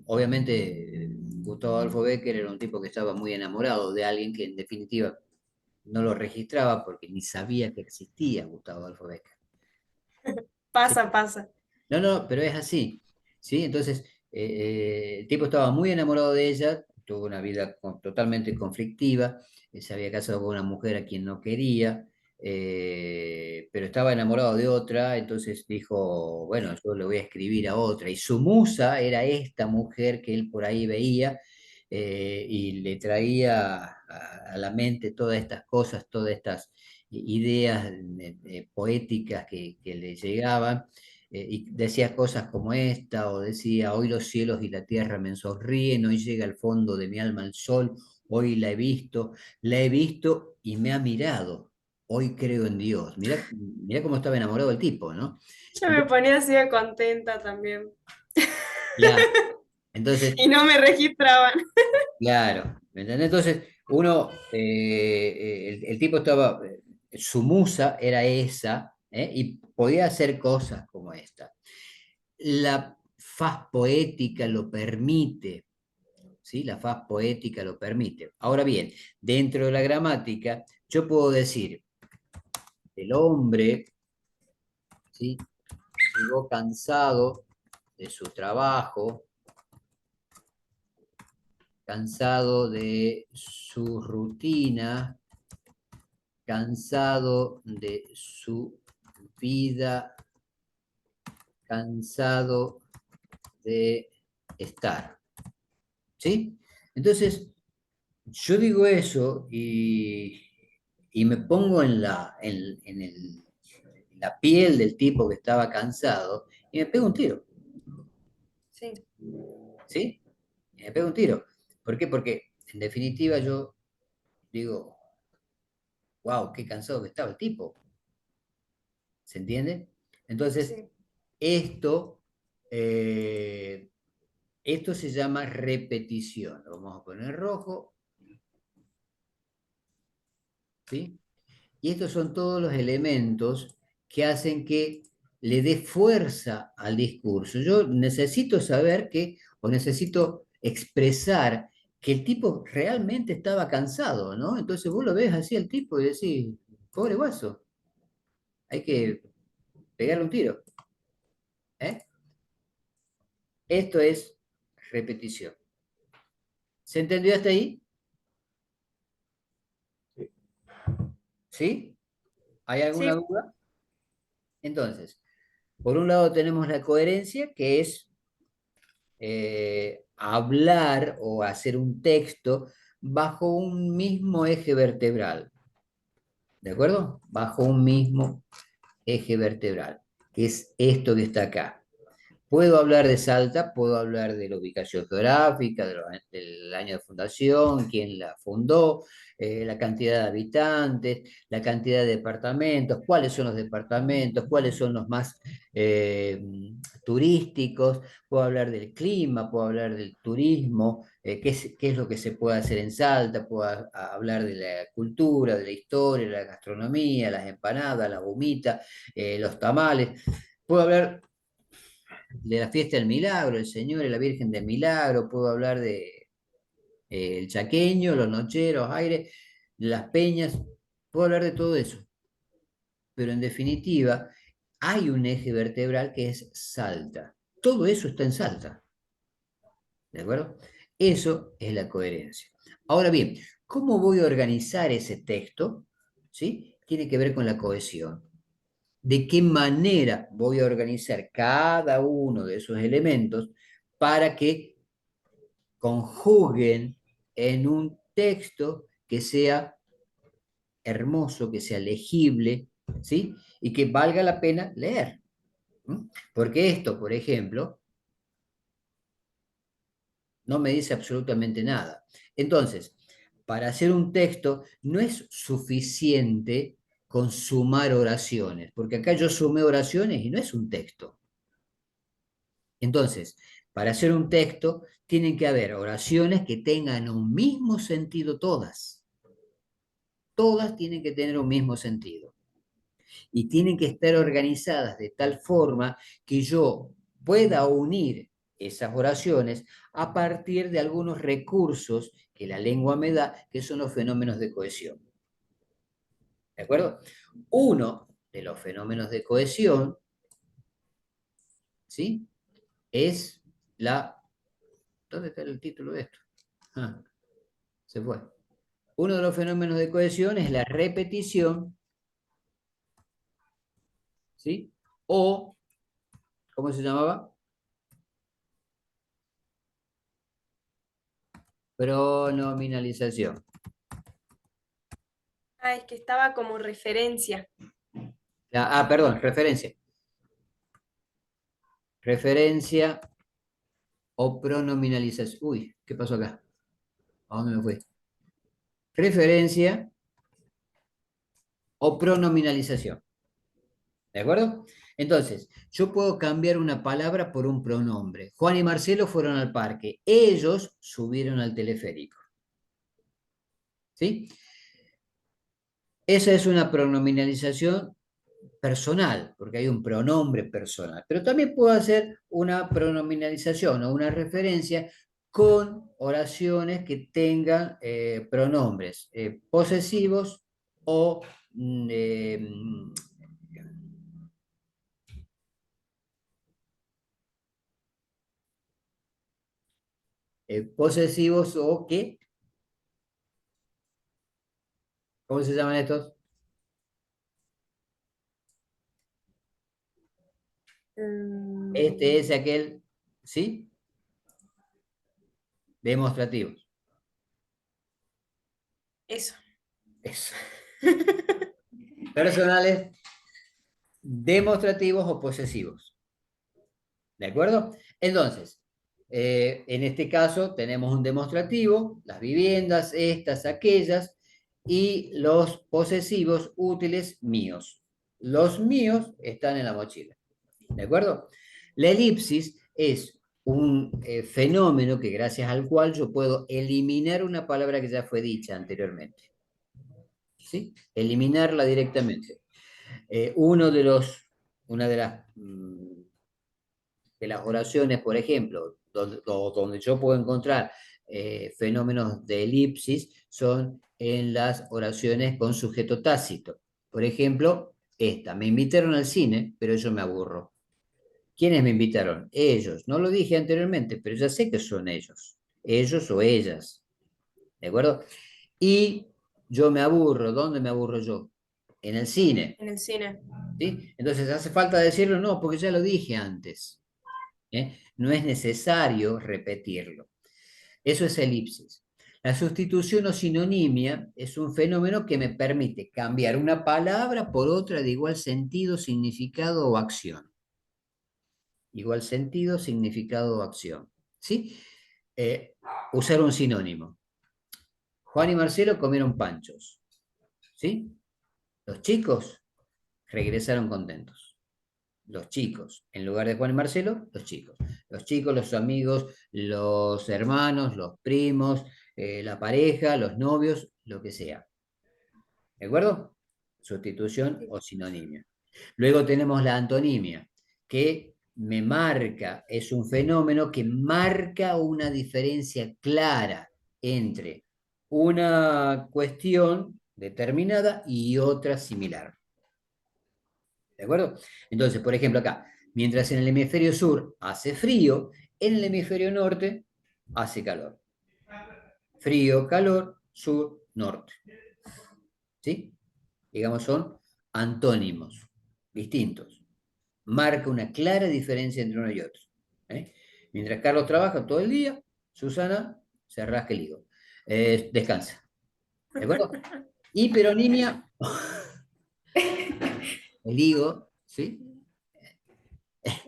Obviamente, Gustavo Adolfo Bécquer era un tipo que estaba muy enamorado de alguien que en definitiva no lo registraba porque ni sabía que existía Gustavo Adolfo Bécquer. ¿Sí? Pasa, pasa. No, no, pero es así, ¿sí? Entonces, el tipo estaba muy enamorado de ella, tuvo una vida totalmente conflictiva, se había casado con una mujer a quien no quería, pero estaba enamorado de otra, entonces dijo, bueno, yo le voy a escribir a otra, y su musa era esta mujer que él por ahí veía, y le traía a la mente todas estas cosas, todas estas ideas poéticas que le llegaban, y decía cosas como esta, o decía, hoy los cielos y la tierra me sonríen, hoy llega al fondo de mi alma el sol, hoy la he visto y me ha mirado, hoy creo en Dios. Mirá, mirá cómo estaba enamorado el tipo, ¿no? Yo me ponía así de contenta también. Claro, entonces, Y no me registraban. claro, ¿me entendés? Entonces, uno, el tipo estaba, su musa era esa, y podía hacer cosas como esta. La faz poética lo permite, ¿sí? La faz poética lo permite. Ahora bien, dentro de la gramática, yo puedo decir, el hombre, ¿sí? Llegó cansado de su trabajo, cansado de su rutina, cansado de su vida, cansado de estar, ¿sí? Entonces, yo digo eso y me pongo en la piel del tipo que estaba cansado y me pego un tiro, Sí, ¿sí? Y me pego un tiro. ¿Por qué? Porque en definitiva yo digo, wow, qué cansado que estaba el tipo. ¿Se entiende? Entonces, sí, esto, eh, esto se llama repetición. Lo vamos a poner rojo, ¿sí? Y estos son todos los elementos que hacen que le dé fuerza al discurso. Yo necesito saber que, o necesito expresar que el tipo realmente estaba cansado, ¿no? Entonces vos lo ves así al tipo y decís, pobre guaso, hay que pegarle un tiro, ¿eh? Esto es repetición. ¿Se entendió hasta ahí? Sí. ¿Sí? ¿Hay alguna sí, duda? Entonces, por un lado tenemos la coherencia, que es hablar o hacer un texto bajo un mismo eje vertebral, ¿de acuerdo? Bajo un mismo eje vertebral, que es esto que está acá. Puedo hablar de Salta, puedo hablar de la ubicación geográfica, del año de fundación, quién la fundó, la cantidad de habitantes, la cantidad de departamentos, cuáles son los departamentos, cuáles son los más eh, turísticos, puedo hablar del clima, puedo hablar del turismo, qué es lo que se puede hacer en Salta, puedo hablar de la cultura, de la historia, la gastronomía, las empanadas, la humita, los tamales. Puedo hablar de la fiesta del Milagro, el Señor y la Virgen del Milagro, puedo hablar de el chaqueño, los nocheros, aire, las peñas, puedo hablar de todo eso. Pero en definitiva, hay un eje vertebral que es Salta. Todo eso está en Salta. ¿De acuerdo? Eso es la coherencia. Ahora bien, ¿cómo voy a organizar ese texto? ¿Sí? Tiene que ver con la cohesión. de qué manera voy a organizar cada uno de esos elementos para que conjuguen en un texto que sea hermoso, que sea legible, ¿sí? Y que valga la pena leer. ¿M? Porque esto, por ejemplo, no me dice absolutamente nada. Entonces, para hacer un texto no es suficiente con sumar oraciones, porque acá yo sumé oraciones y no es un texto. Entonces, para hacer un texto tienen que haber oraciones que tengan un mismo sentido todas. Todas tienen que tener un mismo sentido. Y tienen que estar organizadas de tal forma que yo pueda unir esas oraciones a partir de algunos recursos que la lengua me da, que son los fenómenos de cohesión. ¿De acuerdo? Uno de los fenómenos de cohesión, ¿sí? Es la... ¿Dónde está el título de esto? Ah, se fue. Uno de los fenómenos de cohesión es la repetición, ¿sí? O, ¿cómo se llamaba? Pronominalización. Ah, es que estaba como referencia. Perdón, referencia. Referencia o pronominalización. Uy, ¿qué pasó acá? ¿A dónde me fui? Referencia o pronominalización. ¿De acuerdo? Entonces, yo puedo cambiar una palabra por un pronombre. Juan y Marcelo fueron al parque. Ellos subieron al teleférico. ¿Sí? Esa es una pronominalización personal, porque hay un pronombre personal, pero también puedo hacer una pronominalización o una referencia con oraciones que tengan pronombres posesivos o posesivos o ¿qué? ¿Cómo se llaman estos? Este es aquel, ¿sí? Demostrativos. Eso. Eso. Personales, demostrativos o posesivos. ¿De acuerdo? Entonces, en este caso tenemos un demostrativo, las viviendas, estas, aquellas, y los posesivos útiles míos. Los míos están en la mochila. ¿De acuerdo? La elipsis es un fenómeno que gracias al cual yo puedo eliminar una palabra que ya fue dicha anteriormente. ¿Sí? Eliminarla directamente. Una de las oraciones, por ejemplo, donde yo puedo encontrar fenómenos de elipsis, son en las oraciones con sujeto tácito. Por ejemplo, esta, me invitaron al cine, pero yo me aburro. ¿Quiénes me invitaron? Ellos. No lo dije anteriormente, pero ya sé que son ellos. Ellos o ellas. ¿De acuerdo? Y yo me aburro. ¿Dónde me aburro yo? En el cine. En el cine. ¿Sí? Entonces, ¿hace falta decirlo? No, porque ya lo dije antes. No es necesario repetirlo. Eso es elipsis. La sustitución o sinonimia es un fenómeno que me permite cambiar una palabra por otra de igual sentido, significado o acción. Igual sentido, significado o acción. ¿Sí? Usar un sinónimo. Juan y Marcelo comieron panchos. ¿Sí? Los chicos regresaron contentos. Los chicos, en lugar de Juan y Marcelo, los chicos. Los chicos, los amigos, los hermanos, los primos, la pareja, los novios, lo que sea. ¿De acuerdo? Sustitución o sinonimia. Luego tenemos la antonimia, que me marca, es un fenómeno que marca una diferencia clara entre una cuestión determinada y otra similar. ¿De acuerdo? Entonces, por ejemplo, acá, mientras en el hemisferio sur hace frío, en el hemisferio norte hace calor. Frío, calor, sur, norte. ¿Sí? Digamos, son antónimos. distintos. Marca una clara diferencia entre uno y otro. ¿Eh? Mientras Carlos trabaja todo el día, Susana se rasca el higo. Descansa. ¿De acuerdo? Hiperonimia, el higo, ¿sí?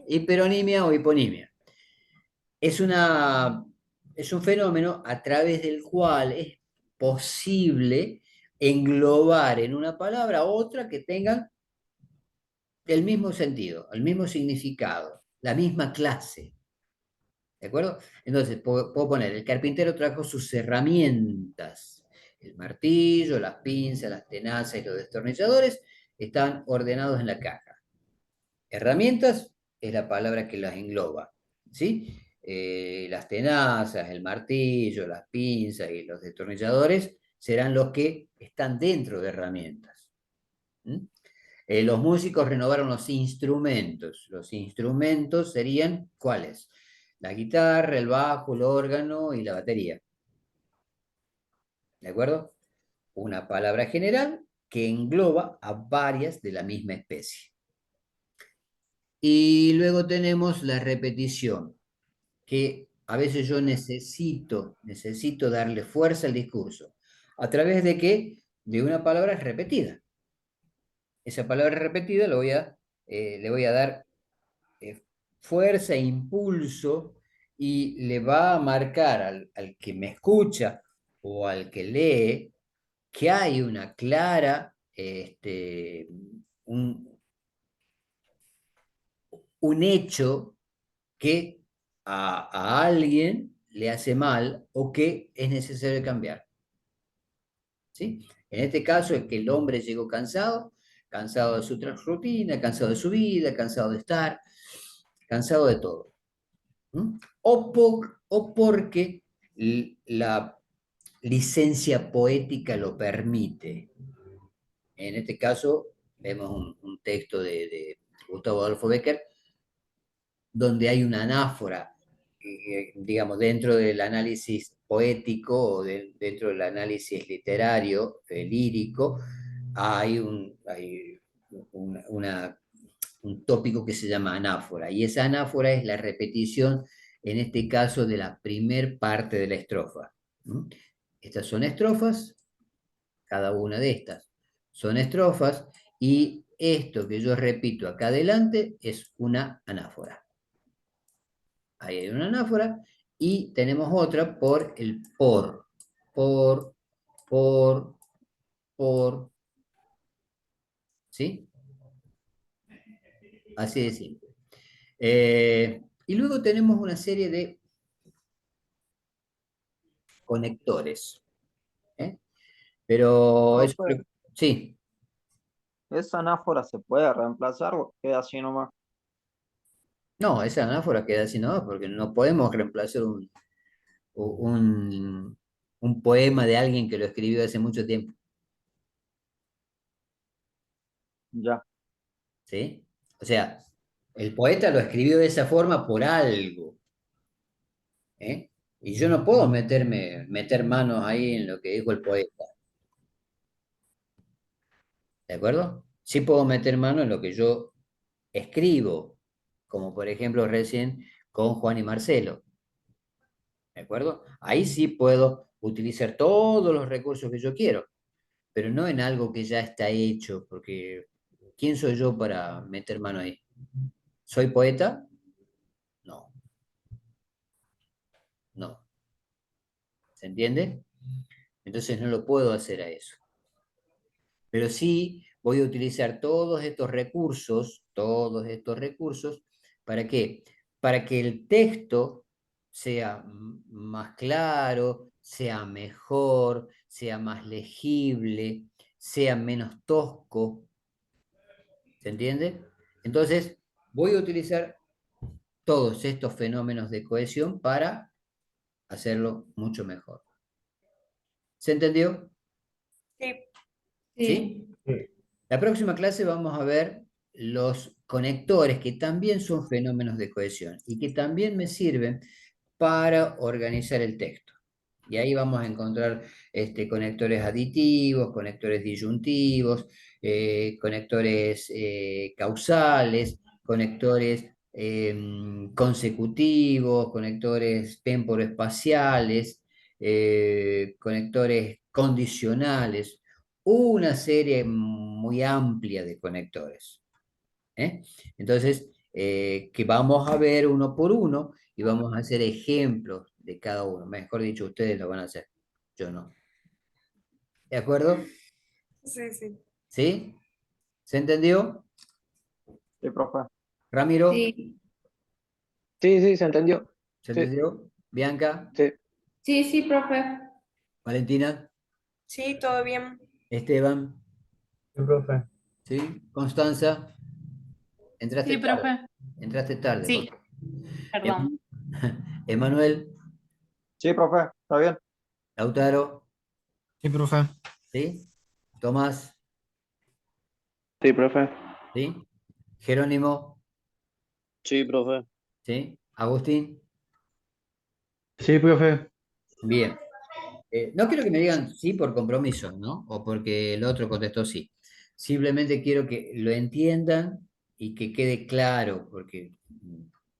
Hiperonimia o hiponimia. Es es un fenómeno a través del cual es posible englobar en una palabra otra que tengan el mismo sentido, el mismo significado, la misma clase. ¿De acuerdo? Entonces, puedo poner, el carpintero trajo sus herramientas. El martillo, las pinzas, las tenazas y los destornilladores están ordenados en la caja. Herramientas es la palabra que las engloba, ¿sí? Las tenazas, el martillo, las pinzas y los destornilladores serán los que están dentro de herramientas. ¿Mm? Los músicos renovaron los instrumentos. Los instrumentos serían, ¿cuáles? La guitarra, el bajo, el órgano y la batería. ¿De acuerdo? Una palabra general que engloba a varias de la misma especie. Y luego tenemos la repetición, que a veces yo necesito darle fuerza al discurso. ¿A través de qué? De una palabra repetida. Esa palabra repetida le voy a dar fuerza e impulso y le va a marcar al que me escucha o al que lee que hay una clara, un hecho que a alguien le hace mal o que es necesario cambiar. ¿Sí? En este caso es que el hombre llegó cansado, cansado de su rutina, cansado de su vida, cansado de estar, cansado de todo. ¿Mm? O porque la licencia poética lo permite. En este caso, vemos un texto de Gustavo Adolfo Bécquer, donde hay una anáfora, digamos, dentro del análisis poético o dentro del análisis literario, lírico, hay un tópico que se llama anáfora, y esa anáfora es la repetición, en este caso, de la primer parte de la estrofa. ¿Mm? Estas son estrofas, cada una de estas son estrofas, y esto que yo repito acá adelante es una anáfora. Ahí hay una anáfora, y tenemos otra por el por. Por, por, ¿sí? Así de simple. Y luego tenemos una serie de conectores. ¿Eh? Pero eso, Profe, sí, ¿esa anáfora se puede reemplazar o queda así nomás? no, esa anáfora queda así, ¿no? Porque no podemos reemplazar un, un poema de alguien que lo escribió hace mucho tiempo, Ya, ¿sí? O sea, el poeta lo escribió de esa forma por algo, ¿eh? Y yo no puedo meter manos ahí en lo que dijo el poeta, ¿de acuerdo? Sí puedo meter mano en lo que yo escribo, como por ejemplo recién con Juan y Marcelo, ¿de acuerdo? Ahí sí puedo utilizar todos los recursos que yo quiero, pero no en algo que ya está hecho, porque ¿quién soy yo para meter mano ahí? ¿Soy poeta? No, no. ¿Se entiende? Entonces no lo puedo hacer a eso. Pero sí voy a utilizar todos estos recursos, ¿para qué? Para que el texto sea más claro, sea mejor, sea más legible, sea menos tosco. ¿Se entiende? Entonces, voy a utilizar todos estos fenómenos de cohesión para hacerlo mucho mejor. ¿Se entendió? Sí, ¿Sí? Sí. Sí. La próxima clase vamos a ver los conectores, que también son fenómenos de cohesión y que también me sirven para organizar el texto. Y ahí vamos a encontrar conectores aditivos, conectores disyuntivos, conectores causales, conectores consecutivos, conectores temporoespaciales, conectores condicionales, una serie muy amplia de conectores. ¿Eh? Entonces, que vamos a ver uno por uno y vamos a hacer ejemplos de cada uno. Mejor dicho, ustedes lo van a hacer, yo no. ¿De acuerdo? Sí, sí. ¿Sí? ¿Se entendió? Sí, profe. Ramiro, Sí, Sí, sí, se entendió. ¿se Sí, entendió? Bianca, sí. sí, sí, profe. Valentina, Sí, todo bien. Esteban, Sí, profe. ¿sí? Constanza, entraste Sí, tarde. profe. Entraste tarde. Sí, perdón. Em- Emanuel, Sí, profe, está bien. Lautaro, Sí, profe. ¿sí? Tomás, Sí, profe. ¿sí? Jerónimo, Sí, profe. ¿sí? Agustín, Sí, profe. bien. No quiero que me digan sí por compromiso, ¿no? O porque el otro contestó sí. Simplemente quiero que lo entiendan y que quede claro, porque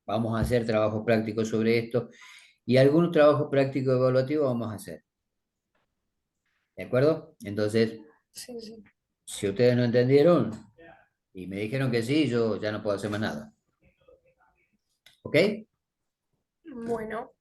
vamos a hacer trabajo práctico sobre esto y algún trabajo práctico evaluativo vamos a hacer. ¿De acuerdo? Entonces, Sí, sí. si ustedes no entendieron y me dijeron que sí, yo ya no puedo hacer más nada. ¿Ok? Bueno.